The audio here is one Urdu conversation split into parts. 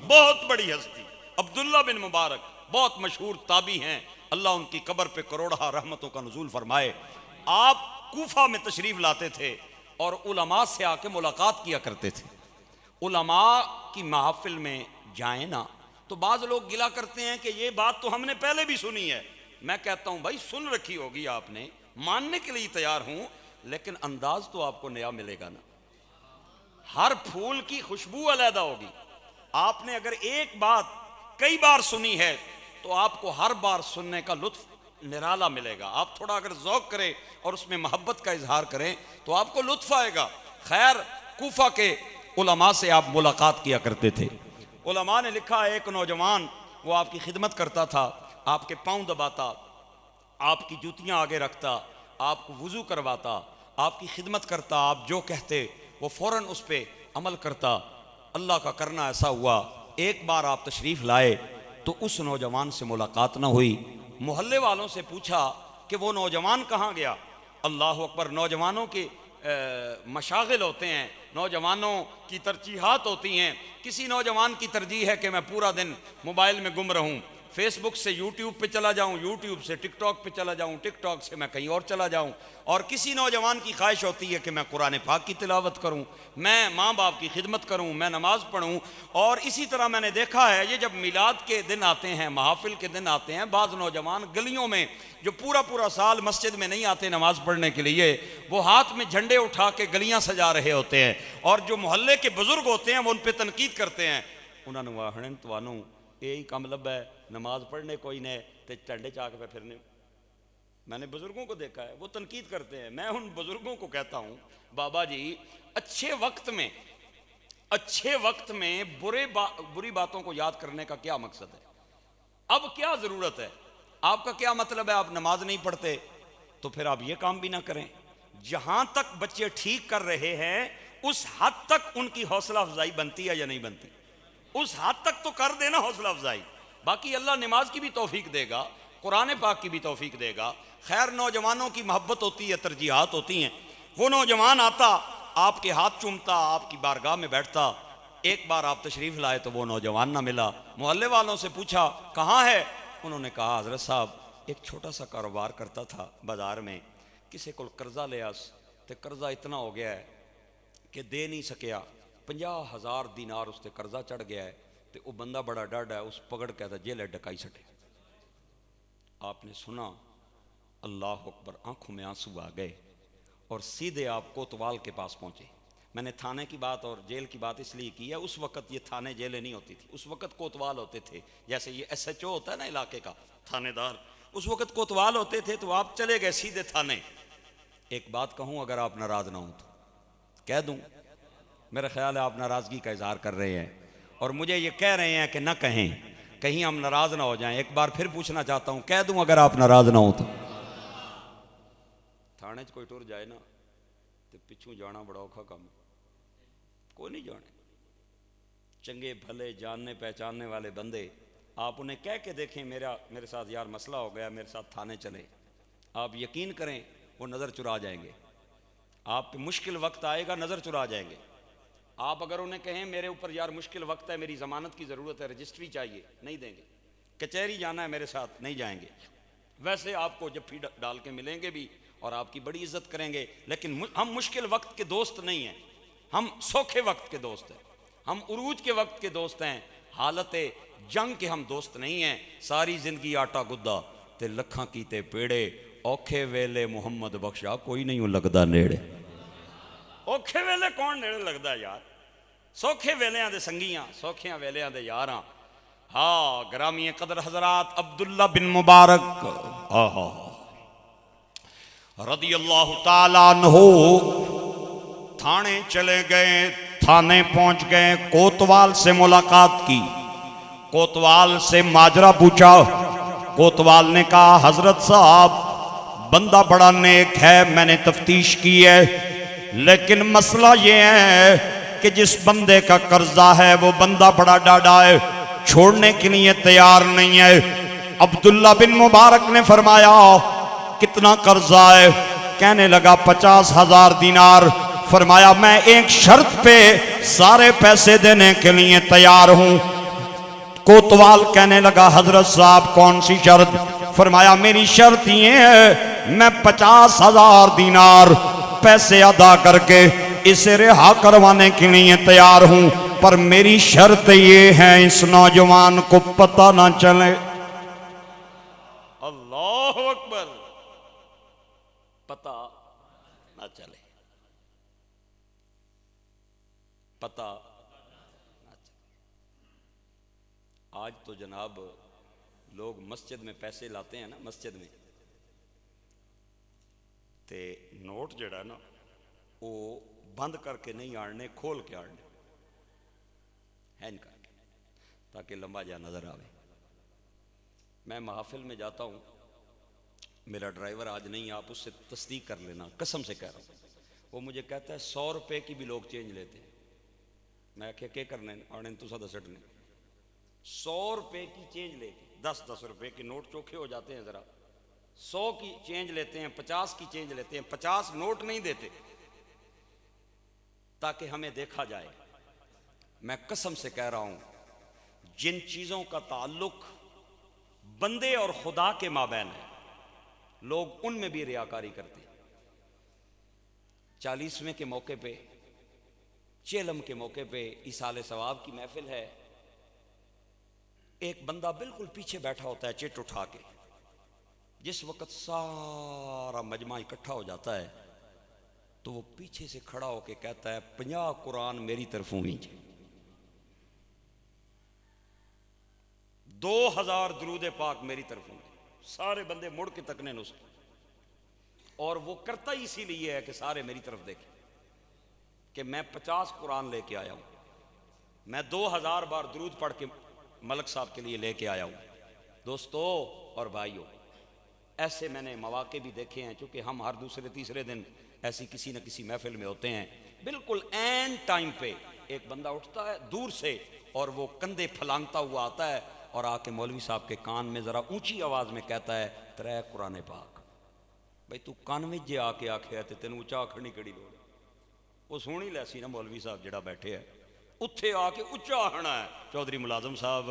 بہت بڑی ہستی عبداللہ بن مبارک بہت مشہور تابعی ہیں، اللہ ان کی قبر پہ کروڑہ رحمتوں کا نزول فرمائے۔ آپ کوفہ میں تشریف لاتے تھے اور علماء سے آ کے ملاقات کیا کرتے تھے۔ علماء کی محفل میں جائیں نا تو بعض لوگ گلا کرتے ہیں کہ یہ بات تو ہم نے پہلے بھی سنی ہے۔ میں کہتا ہوں بھائی سن رکھی ہوگی آپ نے، ماننے کے لیے تیار ہوں، لیکن انداز تو آپ کو نیا ملے گا نا۔ ہر پھول کی خوشبو علیحدہ ہوگی۔ آپ نے اگر ایک بات کئی بار سنی ہے تو آپ کو ہر بار سننے کا لطف نرالا ملے گا۔ آپ تھوڑا اگر ذوق کریں اور اس میں محبت کا اظہار کریں تو آپ کو لطف آئے گا۔ خیر، کوفہ کے علماء سے آپ ملاقات کیا کرتے تھے۔ علماء نے لکھا ہے ایک نوجوان وہ آپ کی خدمت کرتا تھا، آپ کے پاؤں دباتا، آپ کی جوتیاں آگے رکھتا، آپ کو وضو کرواتا، آپ کی خدمت کرتا، آپ جو کہتے وہ فوراً اس پہ عمل کرتا۔ اللہ کا کرنا ایسا ہوا ایک بار آپ تشریف لائے تو اس نوجوان سے ملاقات نہ ہوئی۔ محلے والوں سے پوچھا کہ وہ نوجوان کہاں گیا؟ اللہ اکبر، نوجوانوں کے مشاغل ہوتے ہیں، نوجوانوں کی ترجیحات ہوتی ہیں۔ کسی نوجوان کی ترجیح ہے کہ میں پورا دن موبائل میں گم رہوں، فیس بک سے یوٹیوب پہ چلا جاؤں، یوٹیوب سے ٹک ٹاک پہ چلا جاؤں، ٹک ٹاک سے میں کہیں اور چلا جاؤں۔ اور کسی نوجوان کی خواہش ہوتی ہے کہ میں قرآن پاک کی تلاوت کروں، میں ماں باپ کی خدمت کروں، میں نماز پڑھوں۔ اور اسی طرح میں نے دیکھا ہے یہ جب میلاد کے دن آتے ہیں، محافل کے دن آتے ہیں، بعض نوجوان گلیوں میں جو پورا سال مسجد میں نہیں آتے نماز پڑھنے کے لیے، وہ ہاتھ میں جھنڈے اٹھا کے گلیاں سجا رہے ہوتے ہیں، اور جو محلے کے بزرگ ہوتے ہیں وہ ان پہ تنقید کرتے ہیں۔ انہوں نے واہن توانوں یہی کم لب ہے، نماز پڑھنے کوئی نہیں تے جھنڈے چاک پہ پھرنے۔ میں نے بزرگوں کو دیکھا ہے وہ تنقید کرتے ہیں۔ میں ان بزرگوں کو کہتا ہوں بابا جی، اچھے وقت میں بری باتوں کو یاد کرنے کا کیا مقصد ہے؟ اب کیا ضرورت ہے؟ آپ کا کیا مطلب ہے آپ نماز نہیں پڑھتے تو پھر آپ یہ کام بھی نہ کریں؟ جہاں تک بچے ٹھیک کر رہے ہیں اس حد تک ان کی حوصلہ افزائی بنتی ہے یا نہیں بنتی؟ اس حد تک تو کر دینا حوصلہ افزائی، باقی اللہ نماز کی بھی توفیق دے گا، قرآن پاک کی بھی توفیق دے گا۔ خیر، نوجوانوں کی محبت ہوتی ہے، ترجیحات ہوتی ہیں۔ وہ نوجوان آتا، آپ کے ہاتھ چومتا، آپ کی بارگاہ میں بیٹھتا۔ ایک بار آپ تشریف لائے تو وہ نوجوان نہ ملا۔ محلے والوں سے پوچھا کہاں ہے؟ انہوں نے کہا حضرت صاحب ایک چھوٹا سا کاروبار کرتا تھا بازار میں، کسی کو قرضہ لیا تے قرضہ اتنا ہو گیا ہے کہ دے نہیں سکیا، 50,000 دینار اس تے قرضہ چڑھ گیا ہے تے وہ بندہ بڑا ڈاڈ ہے، اس پکڑ کے تھا جیل ڈکائی سٹے۔ آپ نے سنا، اللہ اکبر، آنکھوں میں آنسو آ گئے اور سیدھے آپ کوتوال کے پاس پہنچے۔ میں نے تھانے کی بات اور جیل کی بات اس لیے کی ہے، اس وقت یہ تھانے جیلیں نہیں ہوتی تھی، اس وقت کوتوال ہوتے تھے، جیسے یہ ایس ایچ او ہوتا ہے نا علاقے کا، تھانے دار، اس وقت کوتوال ہوتے تھے۔ تو آپ چلے گئے سیدھے تھانے۔ ایک بات کہوں اگر آپ ناراض نہ ہوں تو کہہ دوں؟ میرا خیال ہے آپ ناراضگی کا اظہار کر رہے ہیں اور مجھے یہ کہہ رہے ہیں کہ نہ کہیں، کہیں ہم ناراض نہ ہو جائیں۔ ایک بار پھر پوچھنا چاہتا ہوں، کہہ دوں اگر آپ ناراض نہ ہوں تو؟ تھانے کوئی ٹر جائے نا تو پچھوں جانا بڑا اوکھا کام، کوئی نہیں جانے۔ چنگے بھلے جاننے پہچاننے والے بندے، آپ انہیں کہہ کے دیکھیں میرے ساتھ یار مسئلہ ہو گیا، میرے ساتھ تھانے چلے، آپ یقین کریں وہ نظر چرا جائیں گے۔ آپ پہ مشکل وقت آئے گا، نظر چرا جائیں گے۔ آپ اگر انہیں کہیں میرے اوپر یار مشکل وقت ہے، میری ضمانت کی ضرورت ہے، رجسٹری چاہیے، نہیں دیں گے۔ کچہری جانا ہے میرے ساتھ، نہیں جائیں گے۔ ویسے آپ کو جفی ڈال کے ملیں گے بھی اور آپ کی بڑی عزت کریں گے، لیکن ہم مشکل وقت کے دوست نہیں ہیں، ہم سوکھے وقت کے دوست ہیں، ہم عروج کے وقت کے دوست ہیں، حالت جنگ کے ہم دوست نہیں ہیں۔ ساری زندگی آٹا گدا تے لکھاں کیتے پیڑے، اوکھے ویلے محمد بخشا کوئی نہیں لگدا نیڑے۔ اوکھے ویلے کون نیڑے لگدا یار؟ سوکھے ویلیاں دے سنگیاں، سوکھیاں ویلیاں دے یاراں۔ ہاں گرامی قدر حضرات، عبداللہ بن مبارک رضی اللہ تعالیٰ عنہ تھانے چلے گئے۔ تھانے پہنچ گئے، کوتوال سے ملاقات کی، کوتوال سے ماجرا پوچھا۔ کوتوال نے کہا حضرت صاحب بندہ بڑا نیک ہے، میں نے تفتیش کی ہے، لیکن مسئلہ یہ ہے کہ جس بندے کا قرضہ ہے وہ بندہ بڑا ڈاڈا ہے، چھوڑنے کے لیے تیار نہیں ہے۔ عبداللہ بن مبارک نے فرمایا کتنا قرضہ ہے؟ کہنے لگا 50,000 دینار۔ فرمایا میں ایک شرط پہ سارے پیسے دینے کے لیے تیار ہوں، کوتوال کہنے لگا حضرت صاحب کون سی شرط؟ فرمایا میری شرط یہ ہے میں 50,000 دینار پیسے ادا کر کے اسے رہا کروانے کے لیے تیار ہوں، پر میری شرط یہ ہے اس نوجوان کو پتہ نہ چلے۔ اللہ اکبر، پتہ نہ چلے، پتہ نہ چلے۔ آج تو جناب لوگ مسجد میں پیسے لاتے ہیں نا، مسجد میں تے نوٹ جڑا نا وہ بند کر کے نہیں آڑنے، کھول کے آڑنے، ہینڈ کر کے، تاکہ لمبا جا نظر آوے۔ میں محافل میں جاتا ہوں، میرا ڈرائیور آج نہیں، آپ اس سے تصدیق کر لینا، قسم سے کہہ رہا ہوں، وہ مجھے کہتا ہے 100 روپے کی بھی لوگ چینج لیتے ہیں۔ میں کیا کرنے آنے تو سادہ سٹنے، 100 روپے کی چینج لے کے 10 روپے کے نوٹ چوکھے ہو جاتے ہیں، ذرا 100 کی چینج لیتے ہیں، 50 کی چینج لیتے ہیں، 50 نوٹ نہیں دیتے تاکہ ہمیں دیکھا جائے۔ میں قسم سے کہہ رہا ہوں، جن چیزوں کا تعلق بندے اور خدا کے مابین ہے، لوگ ان میں بھی ریاکاری کرتے ہیں۔ 40ویں کے موقع پہ، چیلم کے موقع پہ ایصال ثواب کی محفل ہے، ایک بندہ بالکل پیچھے بیٹھا ہوتا ہے چٹ اٹھا کے، جس وقت سارا مجمع اکٹھا ہو جاتا ہے تو وہ پیچھے سے کھڑا ہو کے کہتا ہے 50 قرآن میری طرفوں ہی جی، 2000 درود پاک میری طرفوں ہی۔ سارے بندے مڑ کے تکنے نس، اور وہ کرتا ہی اسی لیے ہے کہ سارے میری طرف دیکھیں کہ میں 50 قرآن لے کے آیا ہوں، میں 2000 بار درود پڑھ کے ملک صاحب کے لیے لے کے آیا ہوں۔ دوستو اور بھائیوں، ایسے میں نے مواقع بھی دیکھے ہیں، چونکہ ہم ہر دوسرے تیسرے دن ایسی کسی نہ کسی محفل میں ہوتے ہیں، بالکل این ٹائم پہ ایک بندہ اٹھتا ہے دور سے اور وہ کندھے پھلانگتا ہوا آتا ہے اور آ کے مولوی صاحب کے کان میں ذرا اونچی آواز میں کہتا ہے 3 قرآن پاک۔ بھئی تو کان میں جے آ کے آکھیا تے تینوں اچھا آکھنی کڑی لوڑ؟ وہ سونی لیسی نا مولوی صاحب جڑا بیٹھے ہے، اتھے آ کے اچھا آہنا ہے، چودھری ملازم صاحب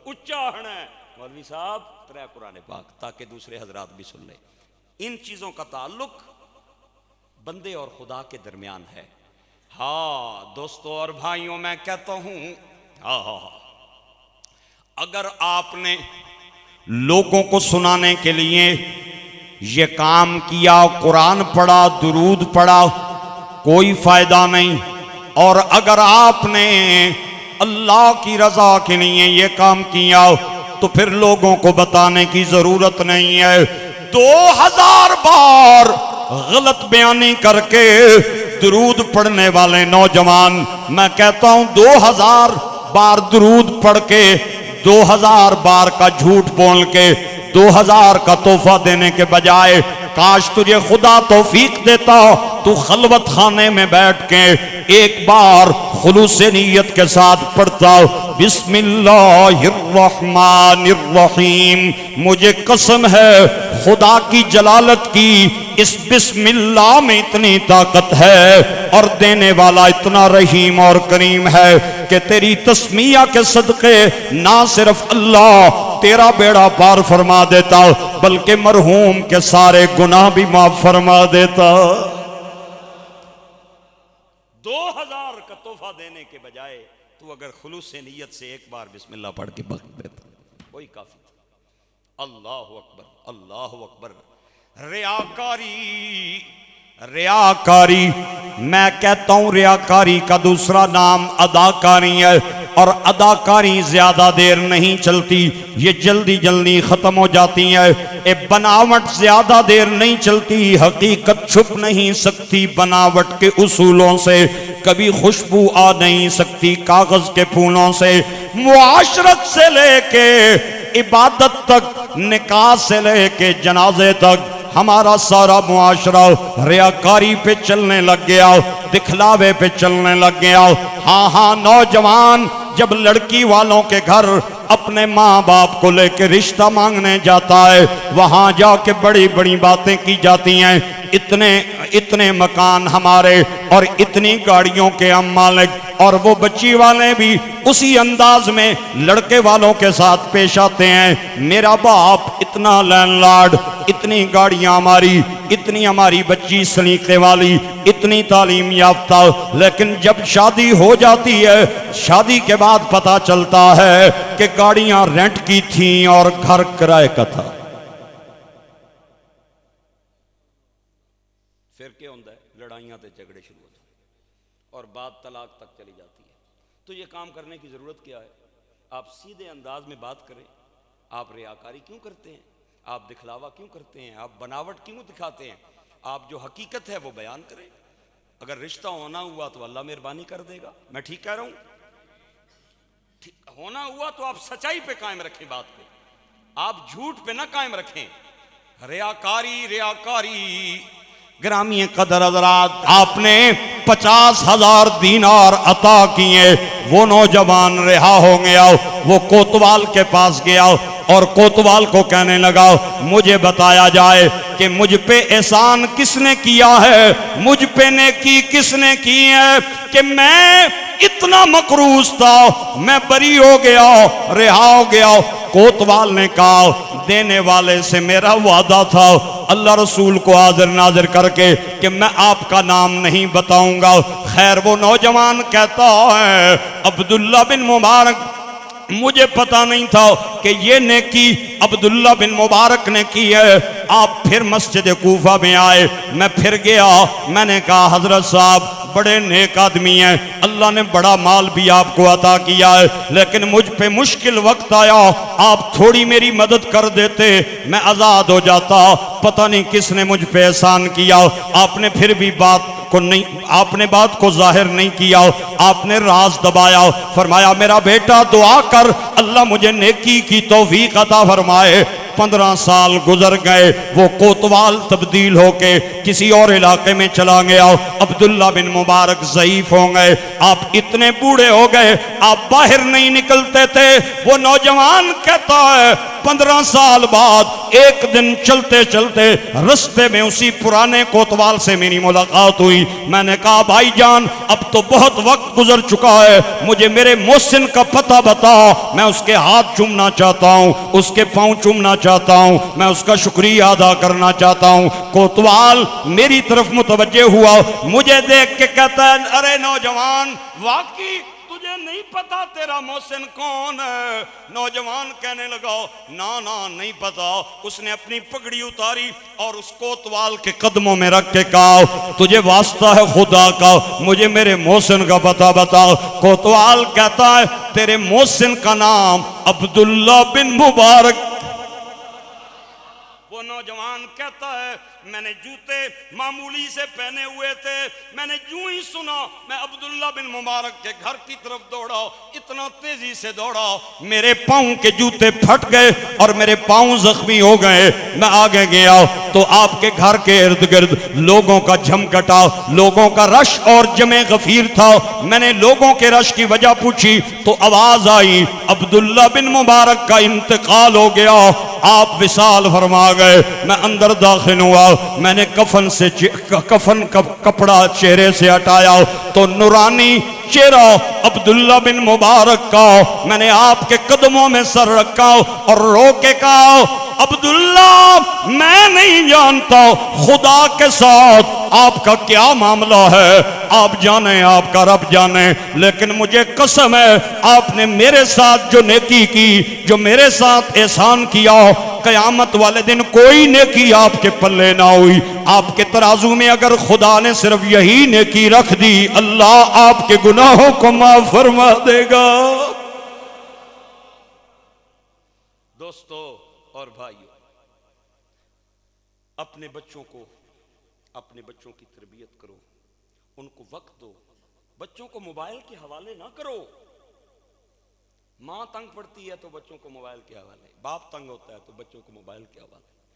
اچھا آہنا ہے، مولوی صاحب 3 قرآن پاک، تاکہ دوسرے حضرات بھی سن لیں۔ ان چیزوں کا تعلق بندے اور خدا کے درمیان ہے۔ ہاں دوستو اور بھائیوں، میں کہتا ہوں اگر آپ نے لوگوں کو سنانے کے لیے یہ کام کیا، قرآن پڑھا، درود پڑھا، کوئی فائدہ نہیں، اور اگر آپ نے اللہ کی رضا کے لیے یہ کام کیا تو پھر لوگوں کو بتانے کی ضرورت نہیں ہے۔ 2000 بار غلط بیانی کر کے درود پڑھنے والے نوجوان، میں کہتا ہوں 2000 بار درود پڑھ کے 2000 بار کا جھوٹ بول کے 2000 کا تحفہ دینے کے بجائے کاش تجھے خدا توفیق دیتا تو خلوت خانے میں بیٹھ کے ایک بار خلوص نیت کے ساتھ پڑھتا بسم اللہ الرحمن الرحیم۔ مجھے قسم ہے خدا کی جلالت کی، اس بسم اللہ میں اتنی طاقت ہے اور دینے والا اتنا رحیم اور کریم ہے کہ تیری تسمیہ کے صدقے نہ صرف اللہ تیرا بیڑا پار فرما دیتا بلکہ مرحوم کے سارے گناہ بھی معاف فرما دیتا۔ 2000 کا تحفہ دینے کے بجائے تو اگر خلوص نیت سے ایک بار بسم اللہ پڑھ کے بخت دیتا وہی کافی تھا۔ اللہ اکبر، اللہ اکبر۔ ریاکاری، میں کہتا ہوں ریاکاری کا دوسرا نام اداکاری ہے، اور اداکاری زیادہ دیر نہیں چلتی، یہ جلدی جلدی ختم ہو جاتی ہے۔ اے بناوٹ زیادہ دیر نہیں چلتی، حقیقت چھپ نہیں سکتی بناوٹ کے اصولوں سے، کبھی خوشبو آ نہیں سکتی کاغذ کے پھولوں سے۔ معاشرت سے لے کے عبادت تک، نکاح سے لے کے جنازے تک، ہمارا سارا معاشرہ ریاکاری پہ چلنے لگ گیا، دکھلاوے پہ چلنے لگ گیا۔ ہاں نوجوان جب لڑکی والوں کے گھر اپنے ماں باپ کو لے کے رشتہ مانگنے جاتا ہے، وہاں جا کے بڑی بڑی باتیں کی جاتی ہیں، اتنے مکان ہمارے اور اتنی گاڑیوں کے ہم مالک، اور وہ بچی والے بھی اسی انداز میں لڑکے والوں کے ساتھ پیش آتے ہیں. میرا باپ اتنا لینڈ لارڈ، اتنی گاڑیاں ہماری، اتنی ہماری بچی سلیقے والی، اتنی تعلیم یافتہ، لیکن جب شادی ہو جاتی ہے شادی کے بعد پتہ چلتا ہے کہ گاڑیاں رینٹ کی تھیں اور گھر کرائے کا تھا. پھر کیا ہوتا ہے؟ لڑائیاں تے جھگڑے شروع ہوتے ہیں اور بات طلاق تک چلی جاتی ہے. تو یہ کام کرنے کی ضرورت کیا ہے؟ آپ سیدھے انداز میں بات کریں. آپ ریاکاری کیوں کرتے ہیں؟ آپ دکھلاوا کیوں کرتے ہیں؟ آپ بناوٹ کیوں دکھاتے ہیں؟ آپ جو حقیقت ہے وہ بیان کریں. اگر رشتہ ہونا ہوا تو اللہ مہربانی کر دے گا. میں ٹھیک کہہ رہا ہوں؟ ہونا ہوا تو آپ سچائی پہ قائم رکھیں بات کو، آپ جھوٹ پہ نہ قائم رکھیں. ریاکاری گرامی قدر حضرات، آپ نے 50,000 دینار عطا کیے. وہ نوجوان رہا ہو گیا، وہ کوتوال کے پاس گیا اور کوتوال کو کہنے لگا مجھے بتایا جائے کہ مجھ پہ احسان کس نے کیا ہے، مجھ پہ نیکی کس نے کی ہے کہ میں اتنا مقروض تھا، میں بری ہو گیا، رہا ہو گیا. کوتوال نے کہا دینے والے سے میرا وعدہ تھا اللہ رسول کو حاضر ناظر کر کے کہ میں آپ کا نام نہیں بتاؤں گا. خیر وہ نوجوان کہتا ہے عبداللہ بن مبارک مجھے پتا نہیں تھا کہ یہ نیکی عبداللہ بن مبارک نے کی ہے. آپ پھر مسجد کوفہ میں آئے، میں پھر گیا، میں نے کہا حضرت صاحب بڑے نیک آدمی ہیں، اللہ نے بڑا مال بھی آپ کو عطا کیا ہے، لیکن مجھ پہ مشکل وقت آیا، آپ تھوڑی میری مدد کر دیتے میں آزاد ہو جاتا. پتہ نہیں کس نے مجھ پہ احسان کیا. آپ نے پھر بھی آپ نے بات کو ظاہر نہیں کیا، آپ نے راز دبایا. فرمایا میرا بیٹا دعا کر اللہ مجھے نیکی کی توفیق عطا فرمائے. 15 سال گزر گئے، وہ کوتوال تبدیل ہو کے کسی اور علاقے میں چلا گیا. عبداللہ بن مبارک ضعیف ہو گئے، آپ اتنے بوڑھے ہو گئے آپ باہر نہیں نکلتے تھے. وہ نوجوان کہتا ہے 15 سال بعد ایک دن چلتے چلتے رستے میں اسی پرانے کوتوال سے میری ملاقات ہوئی. میں نے کہا بھائی جان اب تو بہت وقت گزر چکا ہے، مجھے میرے محسن کا پتہ بتا، میں اس کے ہاتھ چومنا چاہتا ہوں، اس کے پاؤں چومنا چاہتا ہوں، میں اس کا شکریہ ادا کرنا چاہتا ہوں. کوتوال میری طرف متوجہ ہوا، مجھے دیکھ کے کہتا ہے ارے نوجوان واقعی تجھے نہیں پتا تیرا محسن کون ہے؟ نوجوان کہنے لگا نا نہیں پتا. اس نے اپنی پگڑی اتاری اور اس کوتوال کے قدموں میں رکھ کے کہا تجھے واسطہ ہے خدا کا مجھے میرے محسن کا پتہ بتا. کوتوال کہتا ہے تیرے محسن کا نام عبداللہ بن مبارک. وہ نوجوان کہتا ہے میں نے جوتے معمولی سے پہنے ہوئے تھے، میں نے جو ہی سنا میں عبداللہ بن مبارک کے گھر کی طرف دوڑا، اتنا تیزی سے دوڑا میرے پاؤں کے جوتے پھٹ گئے اور میرے پاؤں زخمی ہو گئے. میں آگے گیا تو آپ کے گھر کے ارد گرد لوگوں کا جھمکٹا، لوگوں کا رش اور جمع غفیر تھا. میں نے لوگوں کے رش کی وجہ پوچھی تو آواز آئی عبداللہ بن مبارک کا انتقال ہو گیا، آپ وصال فرما گئے. میں اندر داخل ہوا، میں نے کفن کا کپڑا چہرے سے ہٹایا تو نورانی چہرہ عبداللہ بن مبارک کا. میں نے آپ کے قدموں میں سر رکھا اور رو کے کہا عبداللہ میں نہیں جانتا خدا کے ساتھ آپ کا کیا معاملہ ہے، آپ جانیں آپ کا رب جانیں، لیکن مجھے قسم ہے آپ نے میرے ساتھ جو نیکی کی، جو میرے ساتھ احسان کیا، قیامت والے دن کوئی نیکی آپ کے پلے نہ ہوئی. آپ کے ترازو میں اگر خدا نے صرف یہی نیکی رکھ دی اللہ آپ کے گناہوں کو معاف فرما دے گا. دوستو اور بھائیو، اپنے بچوں کی تربیت کرو، ان کو وقت دو، بچوں کو موبائل کے حوالے نہ کرو. ماں تنگ پڑتی ہے تو بچوں کو موبائل کے حوالے، باپ تنگ ہوتا ہے تو بچوں کو موبائل کے حوالے.